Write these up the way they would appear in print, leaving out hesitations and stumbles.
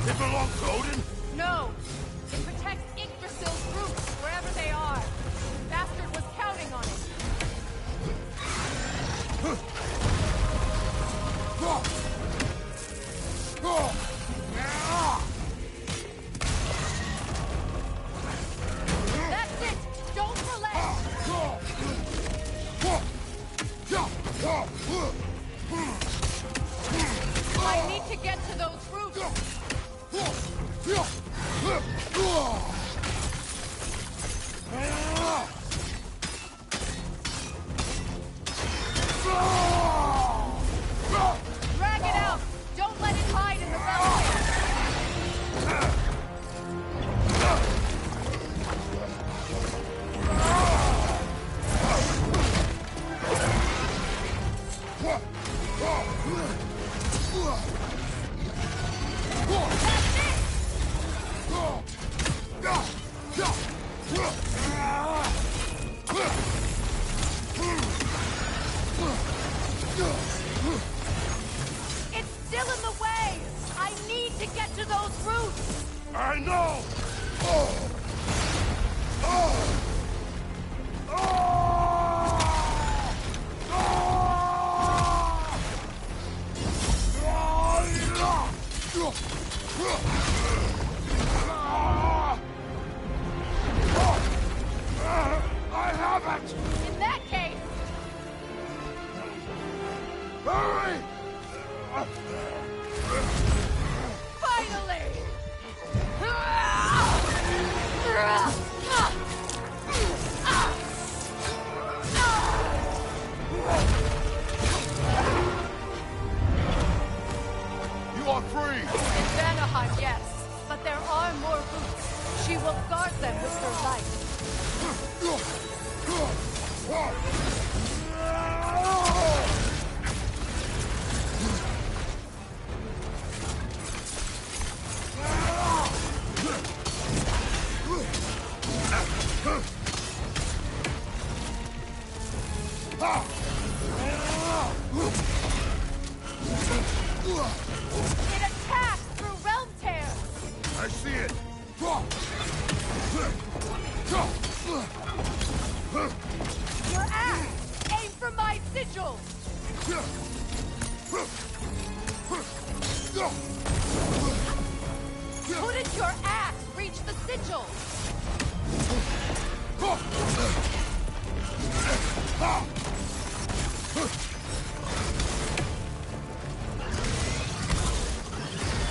It belongs to Odin? No! It protects Yggdrasil's roots, wherever they are. Bastard was counting on it. That's it! Don't relent! I need to get to those roots! Drag it out! Don't let it hide in the realm. It's still in the way! I need to get to those roots! I know! I have it! In that case, Hurry! finally! You are free! In Vanaheim, yes. But there are more roots. She will guard them with her life. It attacks through realm tears! I see it! Your axe! Aim for my sigil! Couldn't your axe reach the sigil?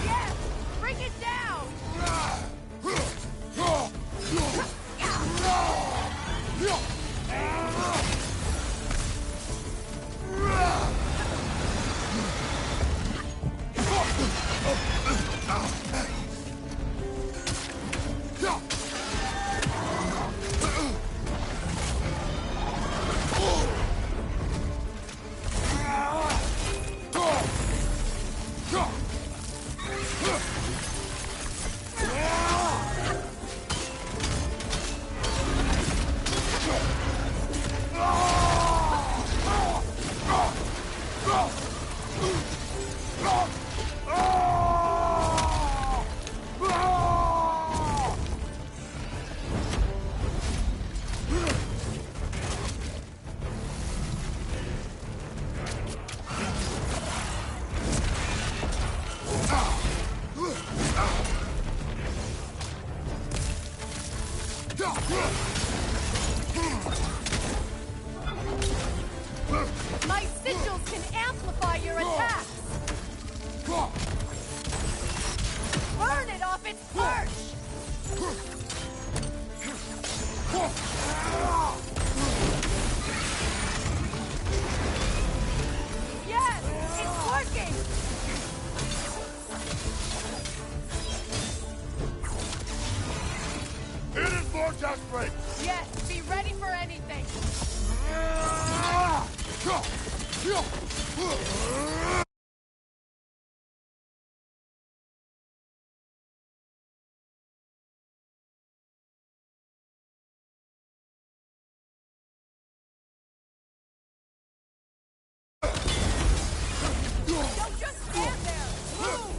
Yes! Bring it down! My sigils can amplify your attacks! Burn it off its perch! Yes! It's working! It is more desperate! Yes, be ready for anything! Don't just stand there! Move!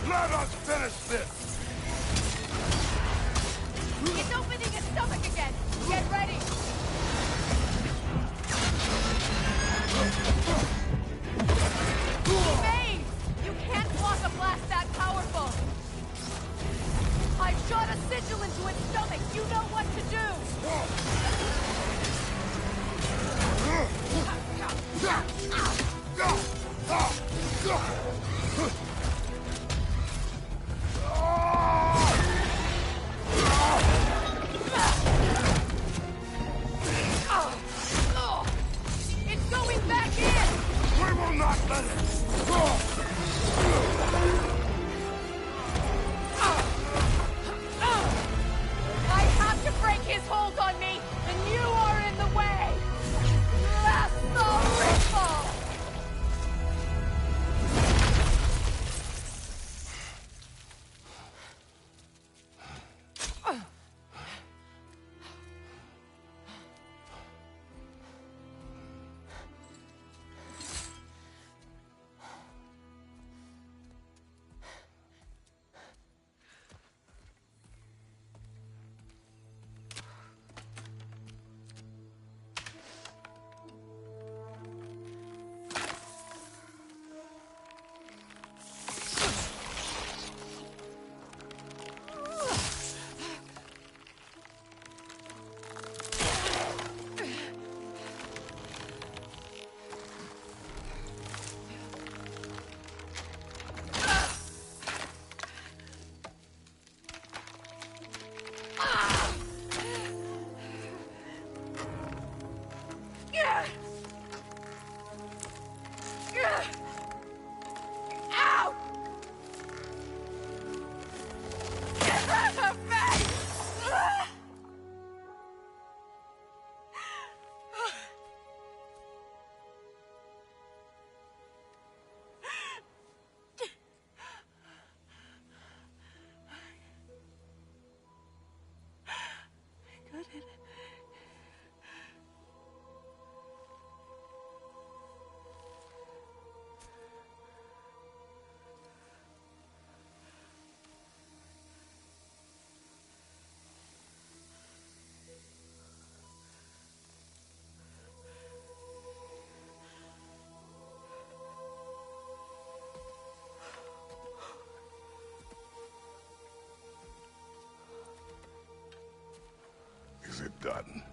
Let us finish this! It's opening its stomach again! Get ready! Maze! You can't block a blast that powerful! I shot a sigil into its stomach! You know what to do! It's going back in! We will not let it! I have to break his hold on me, and you are in the way! That's the ritual! Ow! Get out of face! Is it done?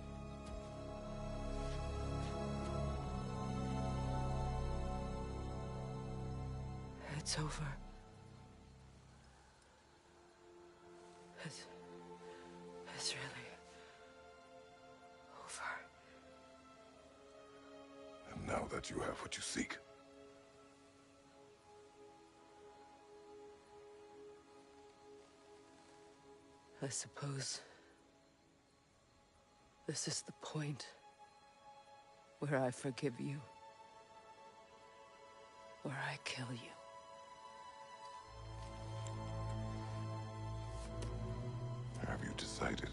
It's over. It's really over. And now that you have what you seek, I suppose this is the point where I forgive you, where I kill you. have you decided?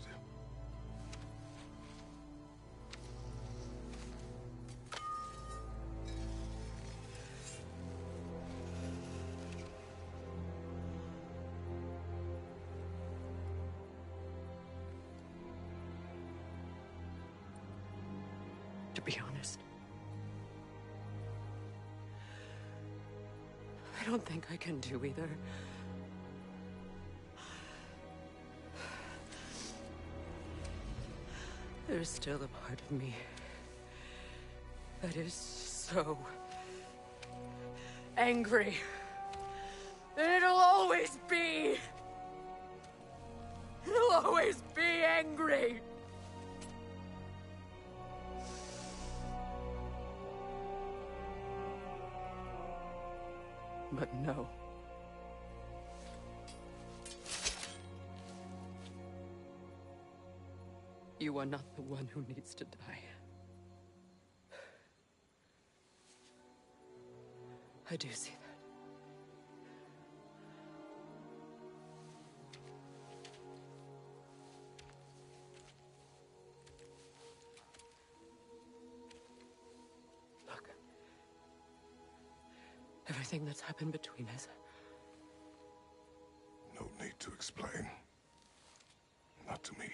To be honest, I don't think I can do either. There's still a part of me that is so angry. And it'll always be. It'll always be angry. But no. You are not the one who needs to die. I do see that. Look. Everything that's happened between us. explain. Not to me.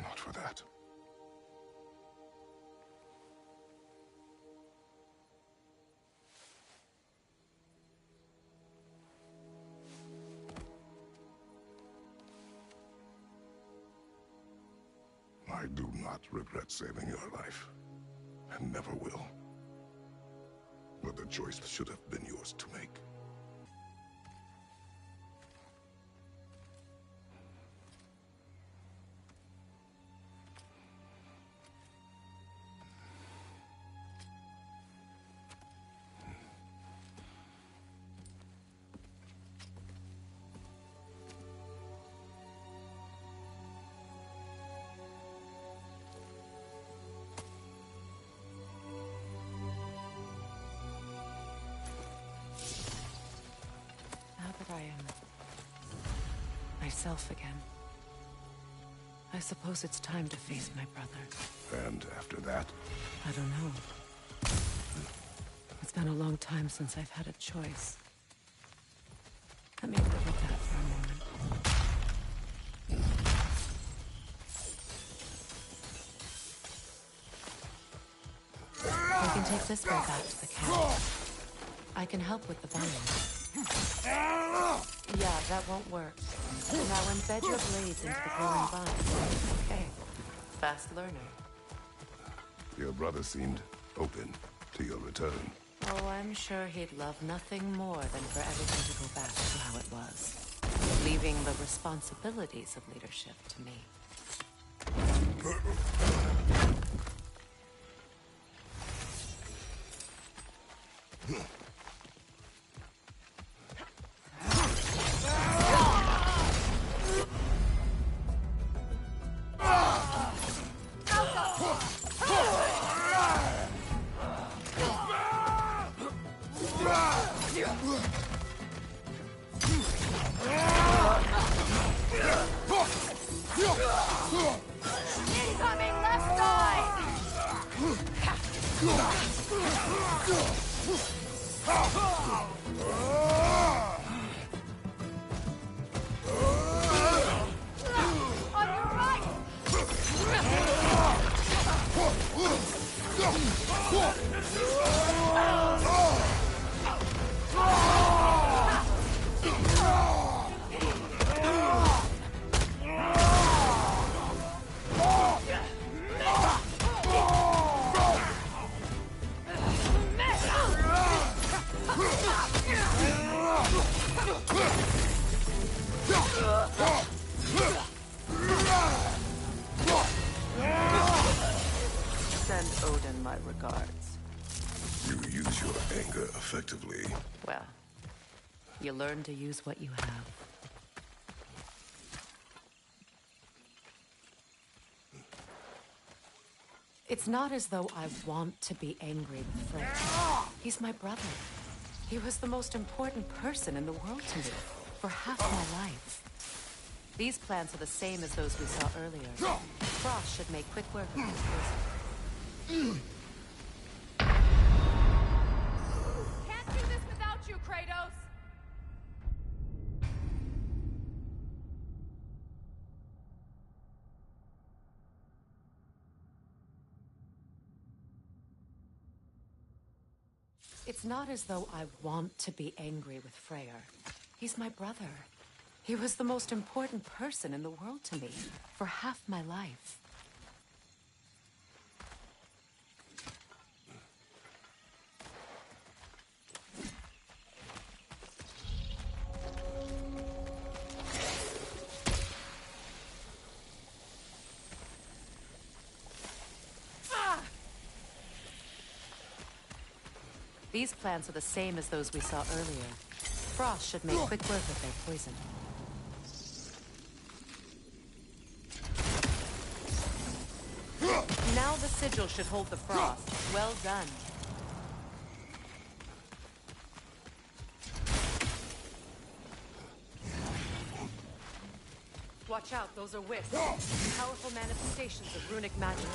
Not for that. I do not regret saving your life, and never will. But the choice should have been yours to make. I am myself again. I suppose it's time to face my brother. And after that? I don't know. It's been a long time since I've had a choice. Let me live with that for a moment. You can take this way back to the camp. I can help with the binding. Yeah, that won't work. Now embed your blades into the glowing vine. Okay. Fast learner. Your brother seemed open to your return. Oh, I'm sure he'd love nothing more than for everything to go back to how it was. Leaving the responsibilities of leadership to me. Incoming left side! On your right! Send Odin my regards. You use your anger effectively. Well, you learn to use what you have. It's not as though I want to be angry with Frey. He's my brother. He was the most important person in the world to me for half my life. These plans are the same as those we saw earlier. Frost should make quick work of this person. Can't do this without you, Kratos! It's not as though I want to be angry with Freyr. He's my brother. He was the most important person in the world to me for half my life. These plants are the same as those we saw earlier. Frost should make quick work of their poison. Now the sigil should hold the frost. Well done. Watch out, those are wisps. Powerful manifestations of runic magic.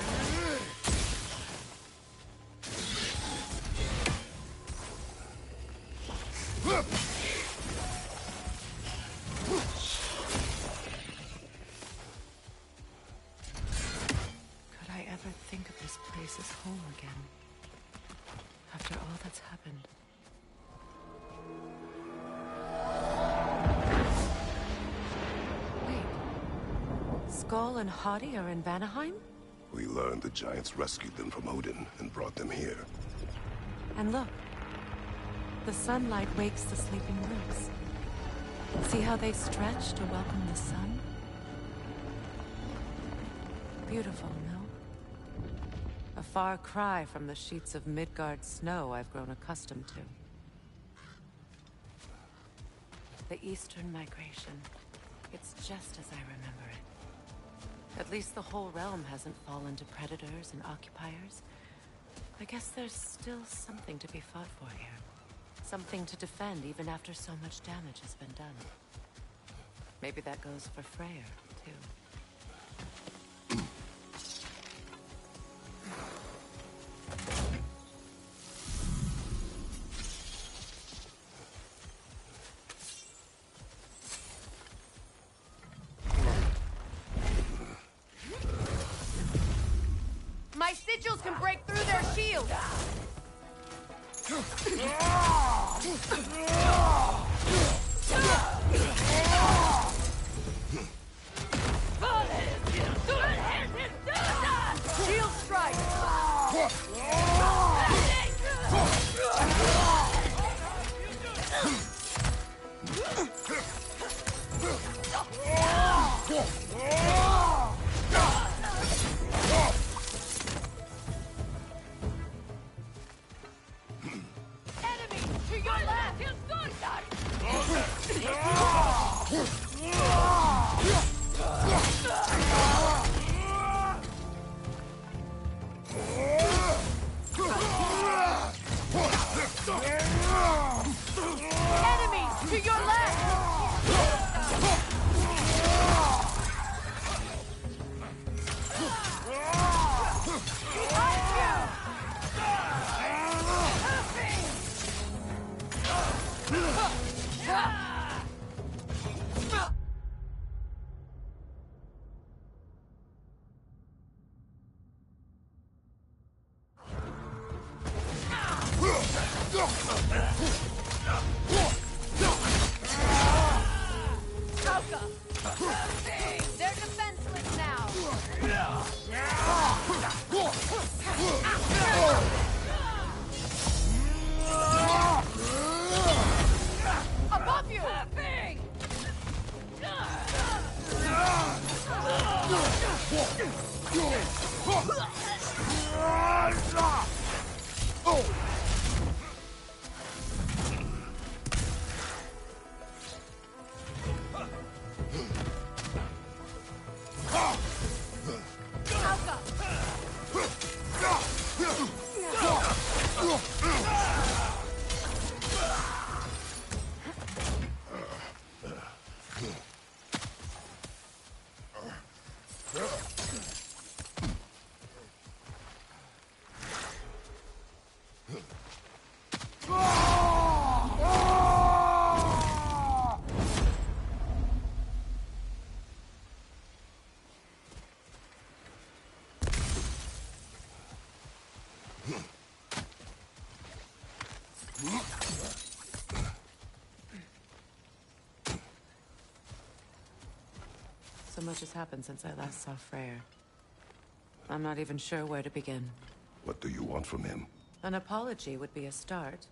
Skull and Hati are in Vanaheim? We learned the giants rescued them from Odin and brought them here. And look. The sunlight wakes the sleeping roots. See how they stretch to welcome the sun? Beautiful, no? A far cry from the sheets of Midgard snow I've grown accustomed to. The Eastern Migration. It's just as I remember it. At least the whole realm hasn't fallen to predators and occupiers. I guess there's still something to be fought for here. Something to defend even after so much damage has been done. Maybe that goes for Freyr, too. My sigils can break through their shields! Shield strike! Enemy to your left! Enemy to your left! They're defenseless now! Above you! So much has happened since I last saw Freyr. I'm not even sure where to begin. What do you want from him? An apology would be a start.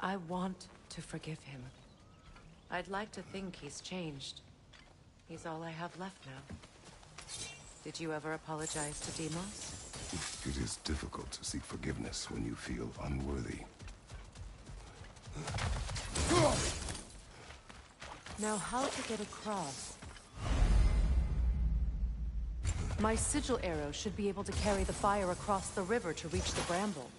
I want to forgive him. I'd like to think he's changed. He's all I have left now. Did you ever apologize to Deimos? It is difficult to seek forgiveness when you feel unworthy. Now, how to get across? My sigil arrow should be able to carry the fire across the river to reach the bramble.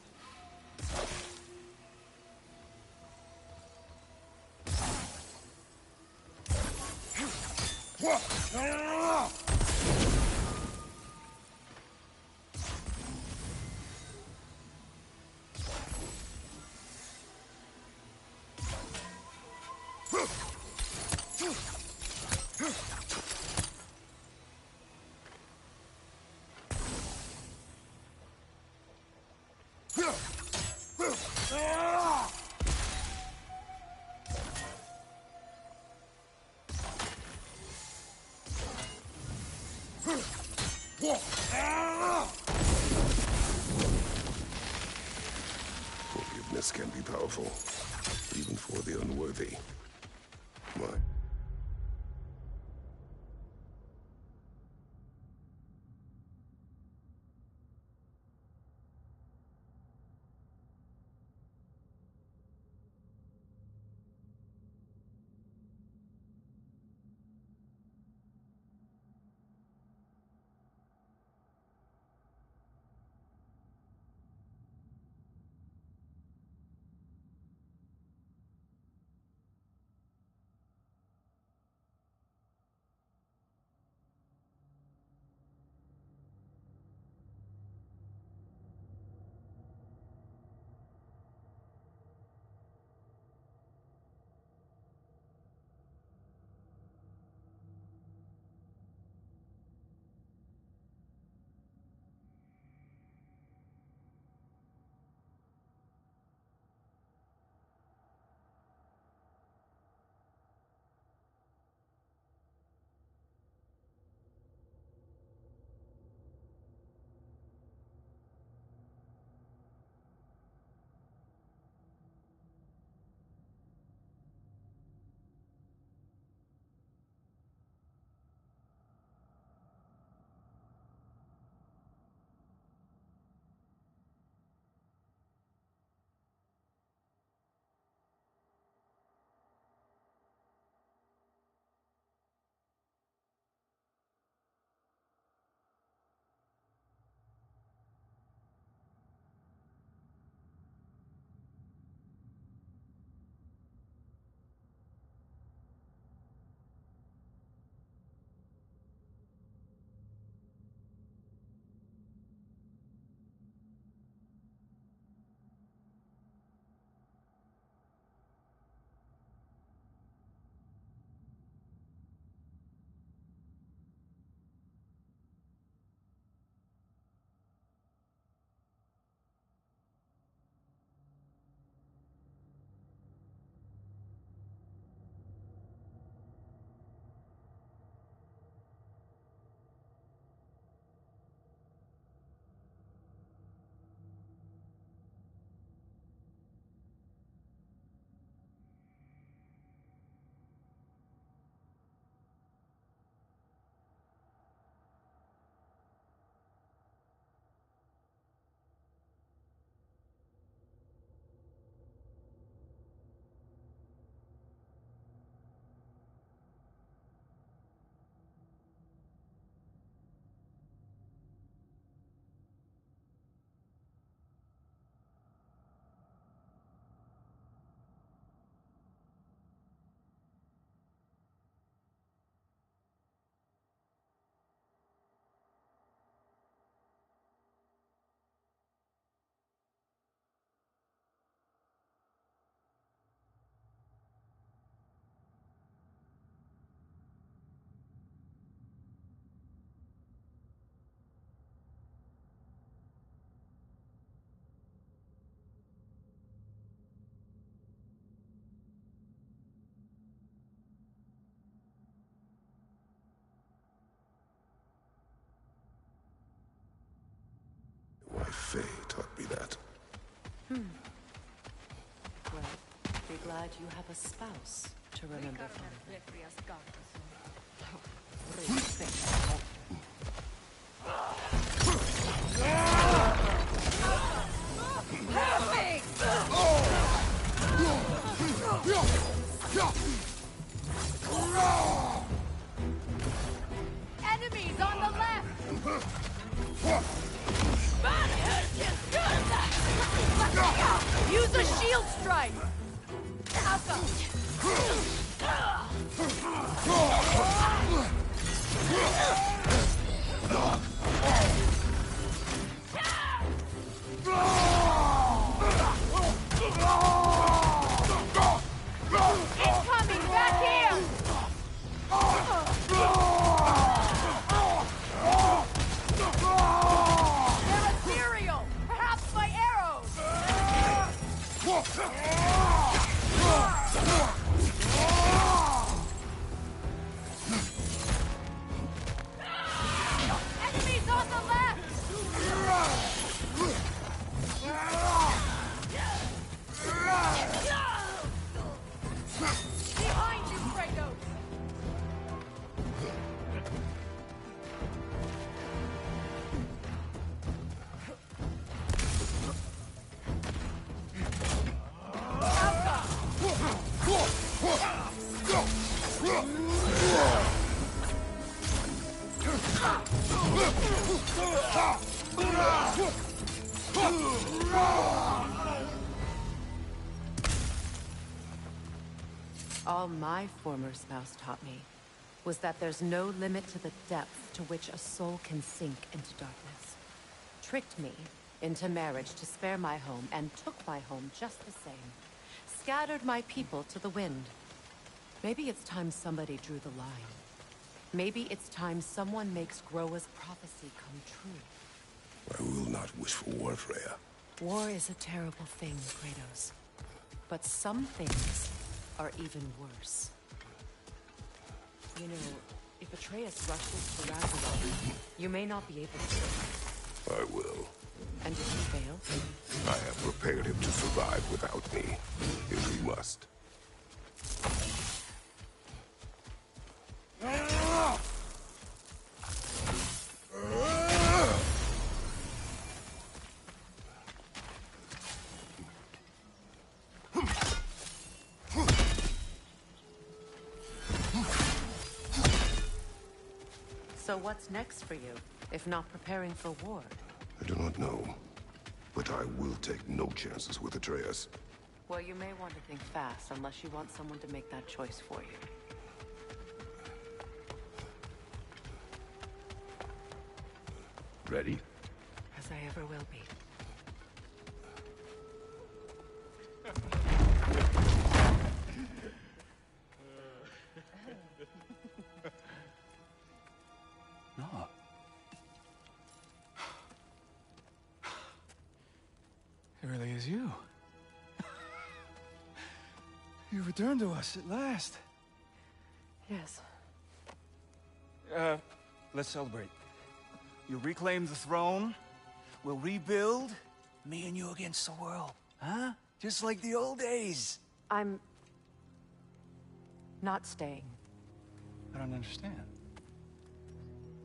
Forgiveness can be powerful, even for the unworthy. Why? Why, Faye taught me that. Well, be glad you have a spouse to remember from. Enemies on the left! Use a shield strike! Incoming! Back here! They're ethereal! Perhaps my arrows! All my former spouse taught me was that there's no limit to the depth to which a soul can sink into darkness. Tricked me into marriage to spare my home, and took my home just the same. Scattered my people to the wind. Maybe it's time somebody drew the line. Maybe it's time someone makes Groa's prophecy come true. I will not wish for war, Freya. War is a terrible thing, Kratos. But some things are even worse. You know, if Atreus rushes to Ragnarok, you may not be able to. I will. And if he fails? I have prepared him to survive without me, if he must. So what's next for you, if not preparing for war? I do not know, but I will take no chances with Atreus. Well, you may want to think fast, unless you want someone to make that choice for you. Ready? As I ever will be. No. It really is you. You returned to us at last. Yes. Let's celebrate. You reclaim the throne. We'll rebuild. Me and you against the world. Huh? Just like the old days. I'm... not staying. I don't understand.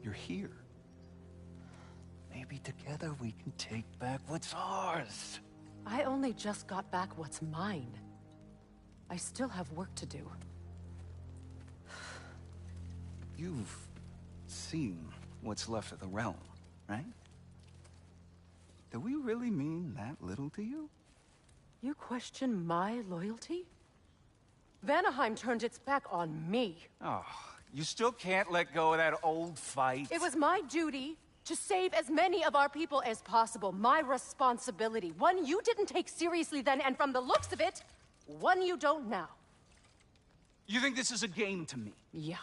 You're here. Maybe together we can take back what's ours. I only just got back what's mine. I still have work to do. You've seen what's left of the realm, right? Do we really mean that little to you? You question my loyalty? Vanaheim turned its back on me. Oh, you still can't let go of that old fight. It was my duty to save as many of our people as possible. My responsibility. One you didn't take seriously then, and from the looks of it, one you don't now. You think this is a game to me? Yeah.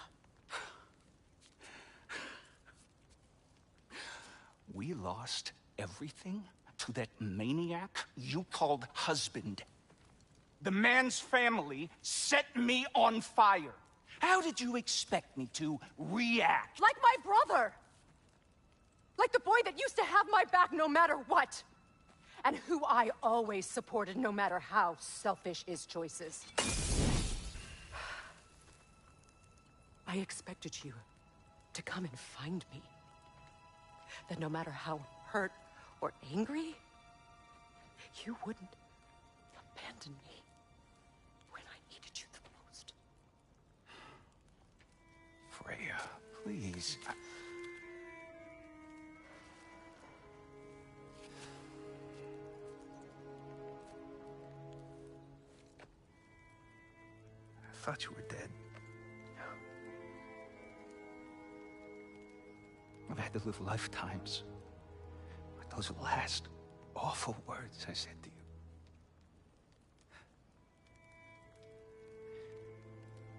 We lost everything to that maniac you called husband. The man's family set me on fire. How did you expect me to react? Like my brother! Like the boy that used to have my back no matter what! And who I always supported no matter how selfish his choices. I expected you to come and find me. That no matter how hurt or angry, you wouldn't abandon me when I needed you the most. Freya, please. I thought you were dead. I've had to live lifetimes with those last awful words I said to you.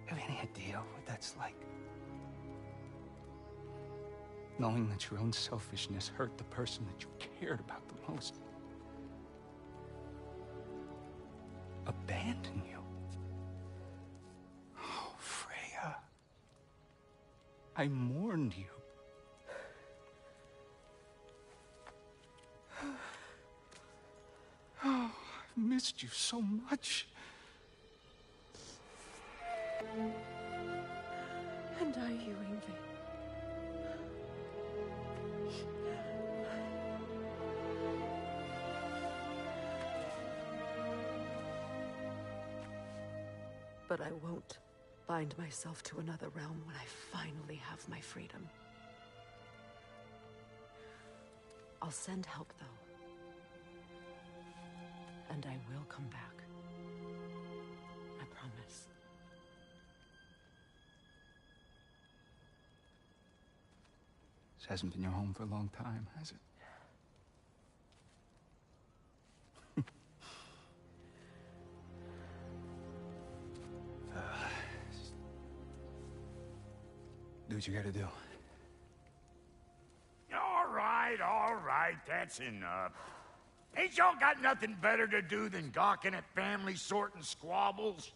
Have any idea what that's like? Knowing that your own selfishness hurt the person that you cared about the most. Abandon you. Oh, Freya. I mourned you. Oh, I've missed you so much. And are you, Ingrid? But I won't bind myself to another realm when I finally have my freedom. I'll send help, though. And I will come back. I promise. This hasn't been your home for a long time, has it? Do what you gotta do. All right, that's enough. Ain't y'all got nothing better to do than gawking at family sorting squabbles?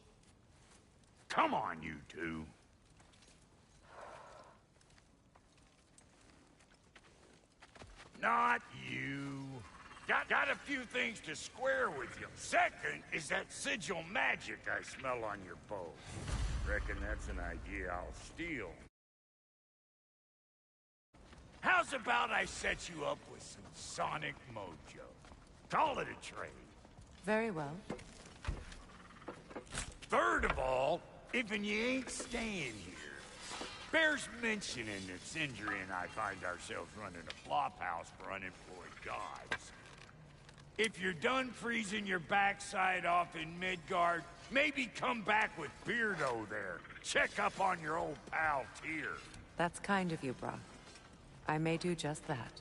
Come on, you two. Not you. Got a few things to square with you. Second is that sigil magic I smell on your bow. Reckon that's an idea I'll steal. How's about I set you up with some sonic mojo? Call it a trade. Very well. Third of all, if you ain't staying here, bears mentioning that Sindri and I find ourselves running a flop house for unemployed gods. If you're done freezing your backside off in Midgard, maybe come back with Beardo there. Check up on your old pal Tyr. That's kind of you, Brock. I may do just that.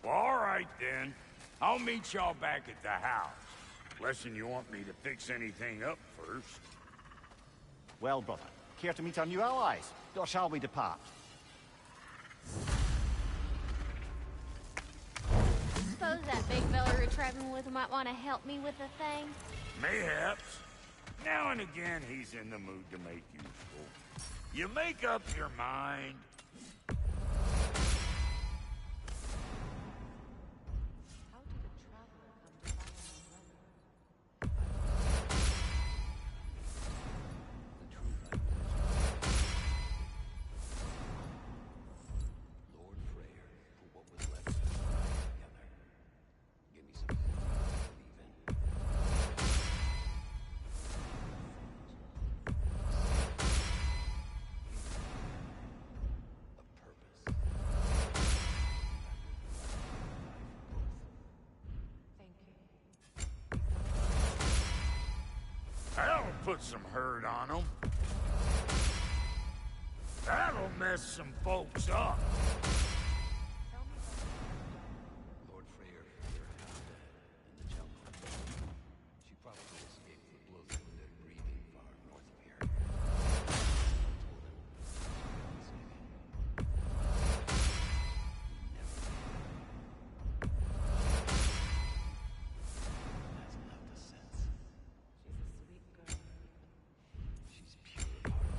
Well, all right then. I'll meet y'all back at the house. Lesson you want me to fix anything up first. Well, brother, care to meet our new allies? Or shall we depart? Suppose that big fella you're traveling with might want to help me with a thing? Mayhaps. Now and again, he's in the mood to make useful. You make up your mind. How did a traveler come to find Lord Freyr, for what was left of us together. Give me some to believe in. A purpose. Thank you. That'll put some hurt on them. That'll mess some folks up. Lord Freyr found her half dead in the jungle. She probably escaped the blows that were dead breathing far north of here. I told him she got saving. He never did. Hasn't left a sense. She's a sweet girl. She's pure of heart.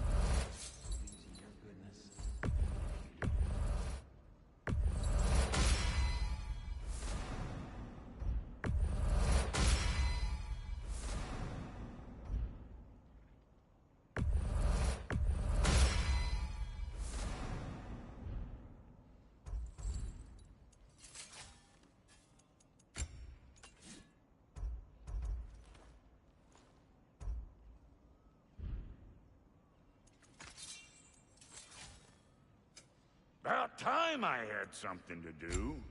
Believes in your goodness. Even if you don't. About time I had something to do.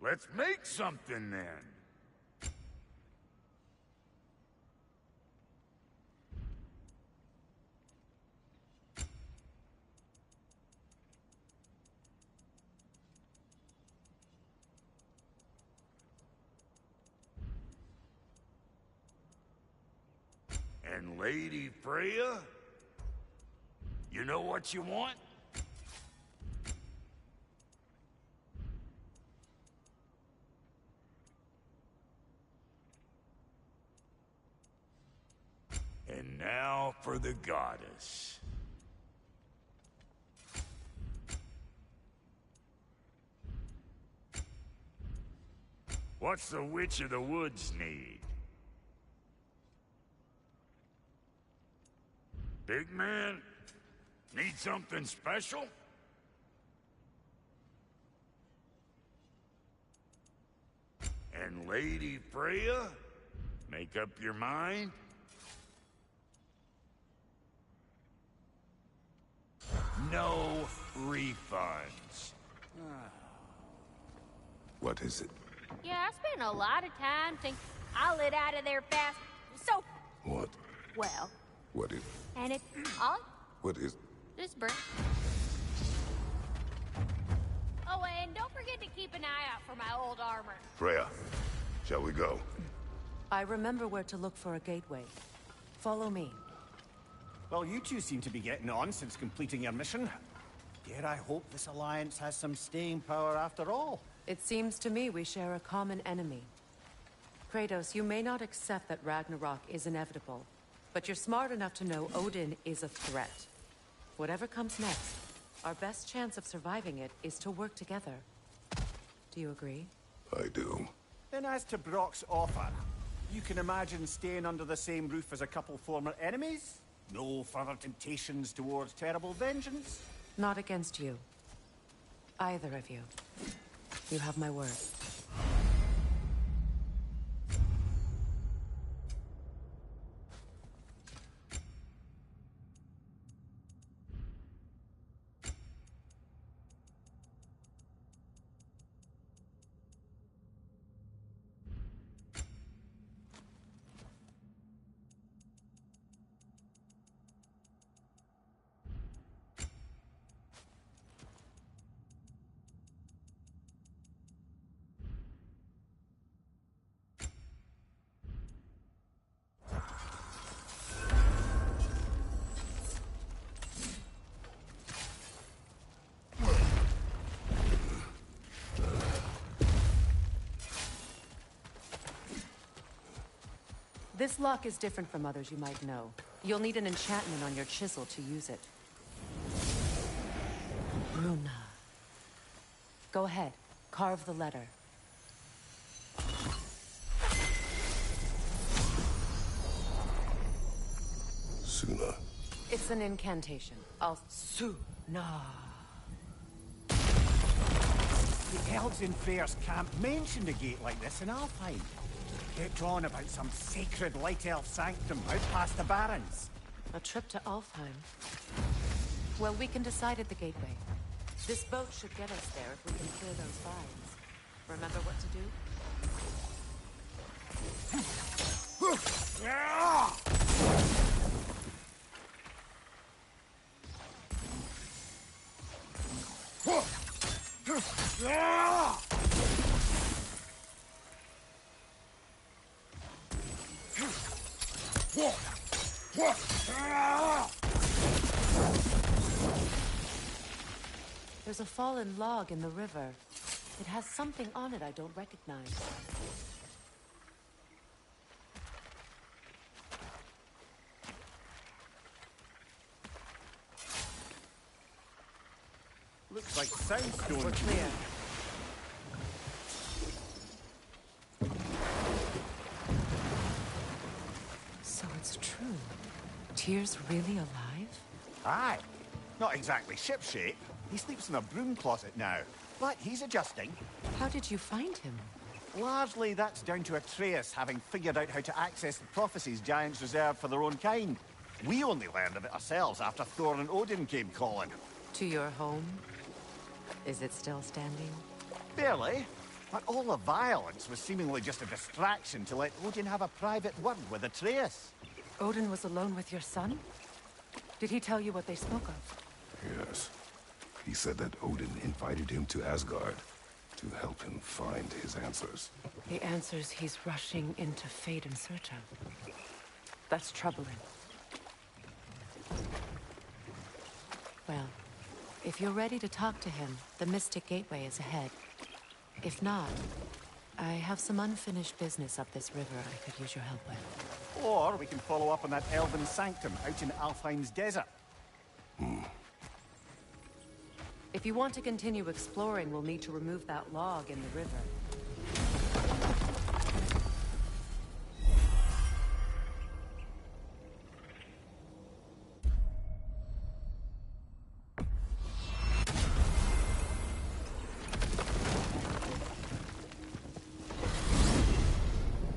Let's make something then. And Lady Freya? You know what you want? And now for the goddess. What's the Witch of the Woods need? Big man? Need something special? And Lady Freya? Make up your mind? No refunds. What is it? Yeah, I spent a lot of time thinking I'll get out of there fast. So, What? well, What is... and it's all What is... just burn. Oh, and don't forget to keep an eye out for my old armor. Freya, shall we go? I remember where to look for a gateway. Follow me. Well, you two seem to be getting on since completing your mission. Dare I hope this alliance has some staying power after all? It seems to me we share a common enemy. Kratos, you may not accept that Ragnarok is inevitable, but you're smart enough to know Odin is a threat. Whatever comes next, our best chance of surviving it is to work together. Do you agree? I do. Then as to Brock's offer, you can imagine staying under the same roof as a couple former enemies? No further temptations towards terrible vengeance? Not against you. Either of you. You have my word. This lock is different from others you might know. You'll need an enchantment on your chisel to use it. Runa. Go ahead. Carve the letter. Suna. It's an incantation. Suna. The elves in Freyr's camp mentioned a gate like this in Alfheim. Kept on about some sacred light elf sanctum out past the Barrens. A trip to Alfheim. Well, we can decide at the gateway. This boat should get us there if we can clear those vines. Remember what to do? There's a fallen log in the river. It has something on it I don't recognize. Looks like soundstone. We're clear. So it's true. Tyr's really alive? Aye. Not exactly shipshape. He sleeps in a broom closet now. But he's adjusting. How did you find him? Largely, that's down to Atreus having figured out how to access the prophecies giants reserve for their own kind. We only learned of it ourselves after Thor and Odin came calling. To your home? Is it still standing? Barely. But all the violence was seemingly just a distraction to let Odin have a private word with Atreus. Odin was alone with your son? Did he tell you what they spoke of? Yes. He said that Odin invited him to Asgard to help him find his answers. The answers he's rushing into fate in search of. That's troubling. If you're ready to talk to him, the Mystic Gateway is ahead. If not, I have some unfinished business up this river I could use your help with. Or we can follow up on that elven sanctum out in Alfheim's desert. If you want to continue exploring, we'll need to remove that log in the river.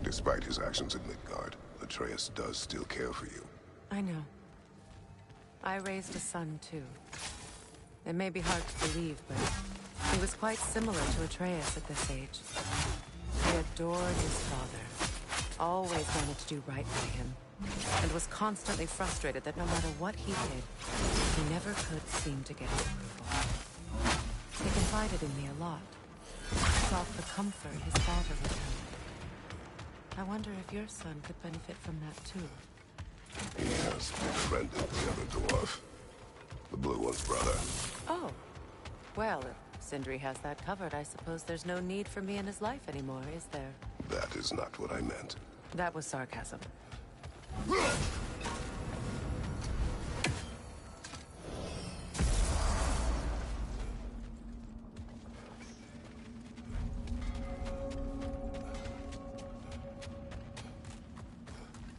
Despite his actions in Midgard, Atreus does still care for you. I know. I raised a son, too. It may be hard to believe, but he was quite similar to Atreus at this age. He adored his father, always wanted to do right by him, and was constantly frustrated that no matter what he did, he never could seem to get his approval. He confided in me a lot, sought the comfort his father withheld. I wonder if your son could benefit from that, too. He has befriended the other dwarf. The blue one's brother. Oh. Well, if Sindri has that covered, I suppose there's no need for me in his life anymore, is there? That is not what I meant. That was sarcasm.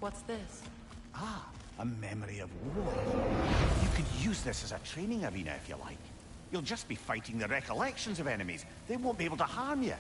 What's this? Ah, a memory of war. You could use this as a training arena if you like. You'll just be fighting the recollections of enemies. They won't be able to harm you.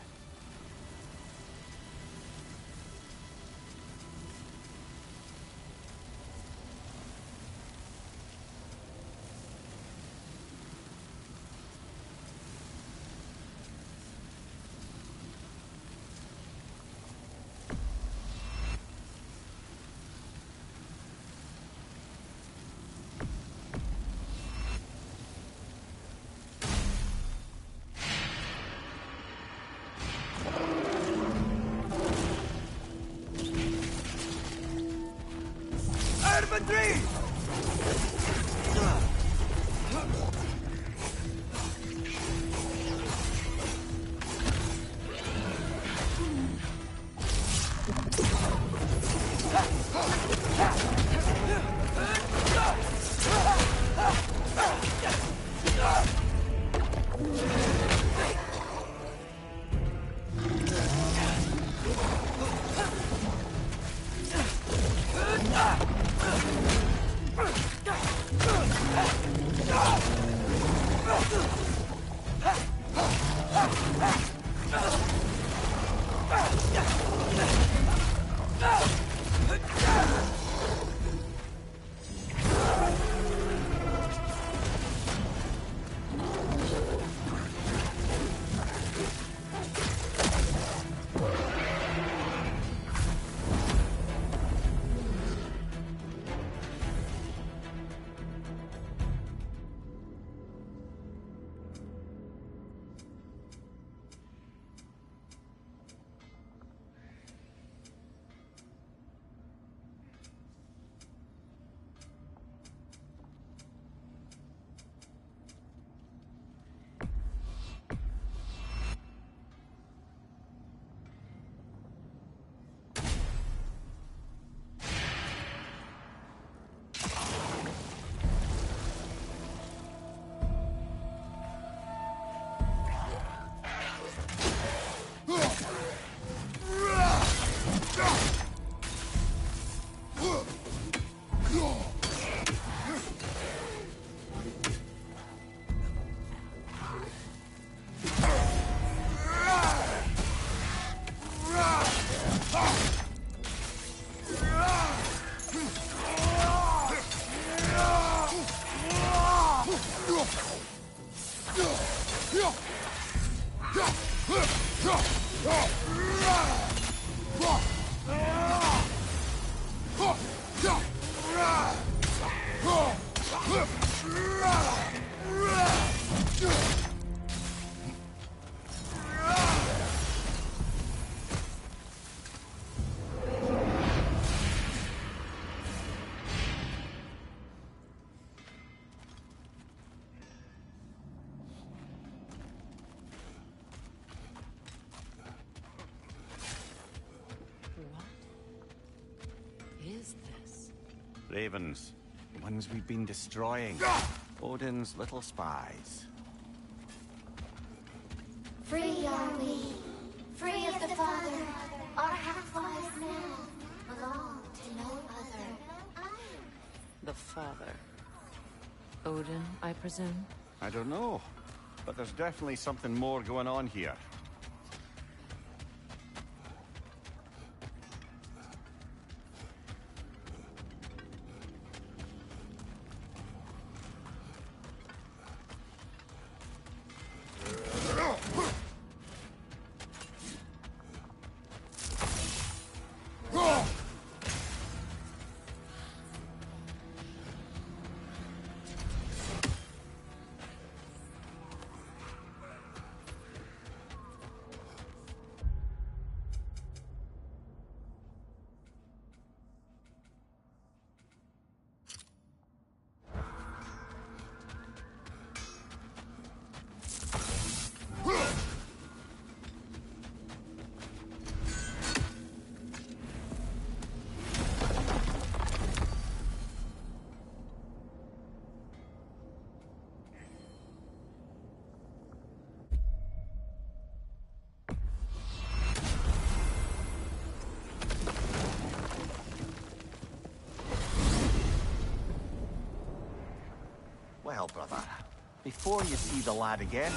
ravens. The ones we've been destroying. Odin's little spies. Free are we, free of the Father. Our half-wise now belong to no other. The Father. Odin, I presume? I don't know, but there's definitely something more going on here. Well, brother, before you see the lad again,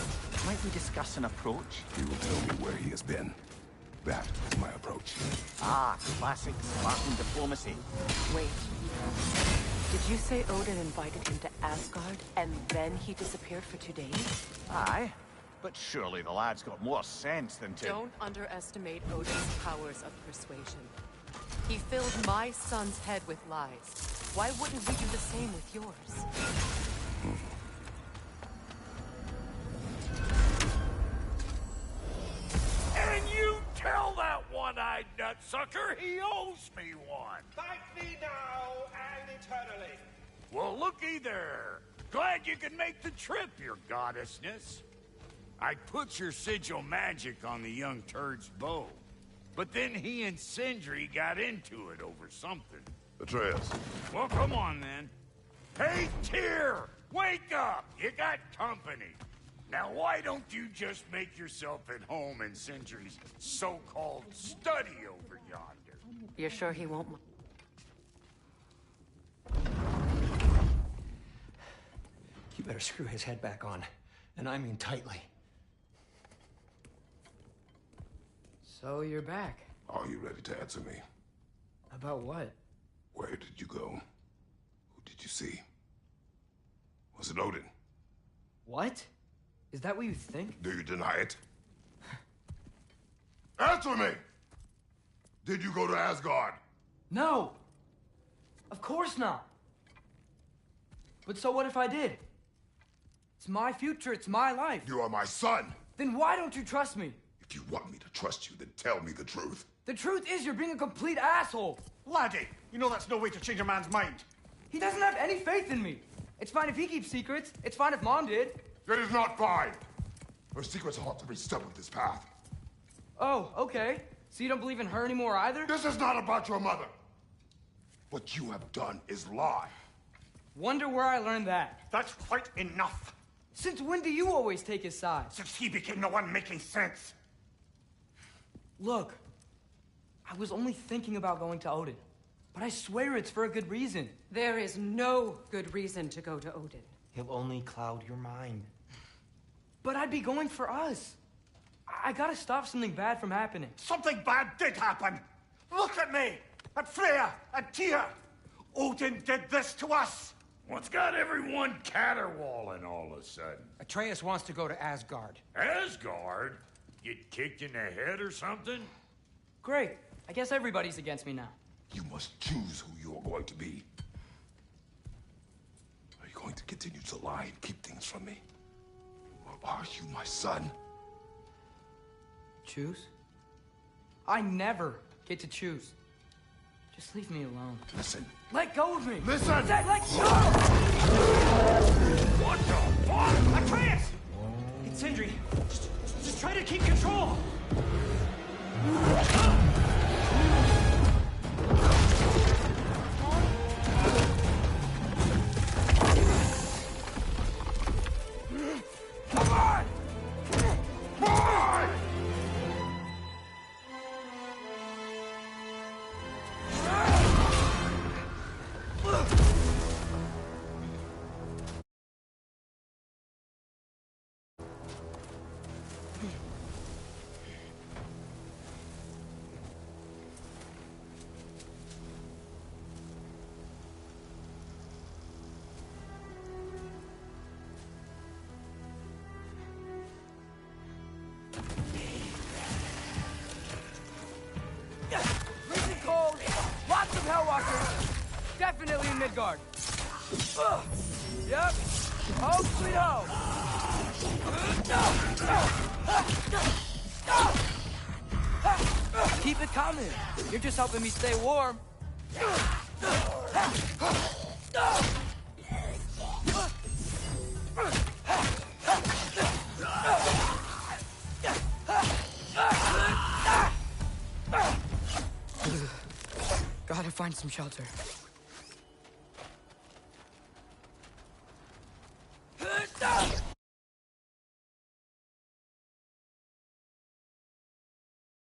might we discuss an approach? He will tell me where he has been. That is my approach. Ah, classic Spartan diplomacy. Wait. Did you say Odin invited him to Asgard, and then he disappeared for 2 days? Aye, but surely the lad's got more sense than to... Don't underestimate Odin's powers of persuasion. He filled my son's head with lies. Why wouldn't he do the same with yours? And you tell that one-eyed nutsucker he owes me one. Thank me now and eternally. Well, looky there. Glad you could make the trip, your goddessness. I put your sigil magic on the young turd's bow. But then he and Sindri got into it over something. Atreus. Well, come on, then. Hey, Tyr! Wake up! You got company. Now, why don't you just make yourself at home in Sindri's so-called study over yonder? You're sure he won't... You better screw his head back on. And I mean tightly. So you're back. Are you ready to answer me? About what? Where did you go? Who did you see? Was it Odin? What? Is that what you think? Do you deny it? Answer me! Did you go to Asgard? No! Of course not! But so what if I did? It's my future, it's my life. You are my son! Then why don't you trust me? If you want me to trust you, then tell me the truth. The truth is you're being a complete asshole! Laddie, you know that's no way to change a man's mind. He doesn't have any faith in me. It's fine if he keeps secrets. It's fine if Mom did. It is not fine! Her secrets ought to be stuck with this path. Oh, okay. So you don't believe in her anymore either? This is not about your mother. What you have done is lie. Wonder where I learned that. That's quite enough. Since when do you always take his side? Since he became the one making sense. Look, I was only thinking about going to Odin. But I swear it's for a good reason. There is no good reason to go to Odin. He'll only cloud your mind. But I'd be going for us. I gotta stop something bad from happening. Something bad did happen. Look at me, at Freya, at Tyr. Odin did this to us. What's got everyone caterwauling all of a sudden? Atreus wants to go to Asgard. Asgard? Get kicked in the head or something? Great. I guess everybody's against me now. You must choose who you are going to be. Are you going to continue to lie and keep things from me? Or are you my son? Choose? I never get to choose. Just leave me alone. Listen. Let go of me! Listen! Let go! What the fuck? Atreus! It's Sindri. Just try to keep control! definitely in Midgard. Yep. Home sweet home. Keep it coming. You're just helping me stay warm. Gotta find some shelter.